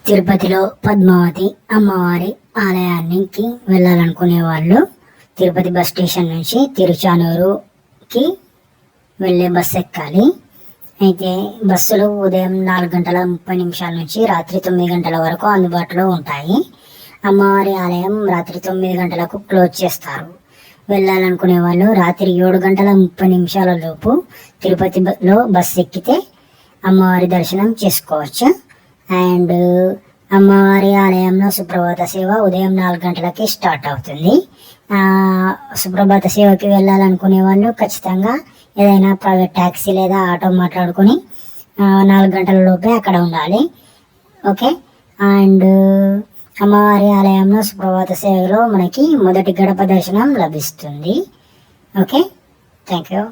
తిరుపతిలో పద్మావతి అమ్మవారి ఆలయానికి వెళ్ళాలనుకునే వాళ్ళు తిరుపతి బస్ స్టేషన్ నుంచి తిరుచానూరుకి వెళ్ళే బస్సు ఎక్కాలి. అయితే బస్సులు ఉదయం 4:30 నుంచి రాత్రి 9 గంటల వరకు అందుబాటులో ఉంటాయి. అమ్మవారి ఆలయం రాత్రి 9 గంటలకు క్లోజ్ చేస్తారు. వెళ్ళాలనుకునే వాళ్ళు రాత్రి 7:30 లోపు తిరుపతిలో బస్సు ఎక్కితే అమ్మవారి దర్శనం చేసుకోవచ్చు. అండ్ అమ్మవారి ఆలయంలో సుప్రభాత సేవ ఉదయం 4 గంటలకి స్టార్ట్ అవుతుంది. సుప్రభాత సేవకి వెళ్ళాలనుకునే వాళ్ళు ఖచ్చితంగా ఏదైనా ప్రైవేట్ ట్యాక్సీ లేదా ఆటో మాట్లాడుకొని 4 గంటల లోపే అక్కడ ఉండాలి. ఓకే. అండ్ అమ్మవారి ఆలయంలో సుప్రభాత సేవలో మనకి మొదటి గడప దర్శనం లభిస్తుంది. Okay, thank you.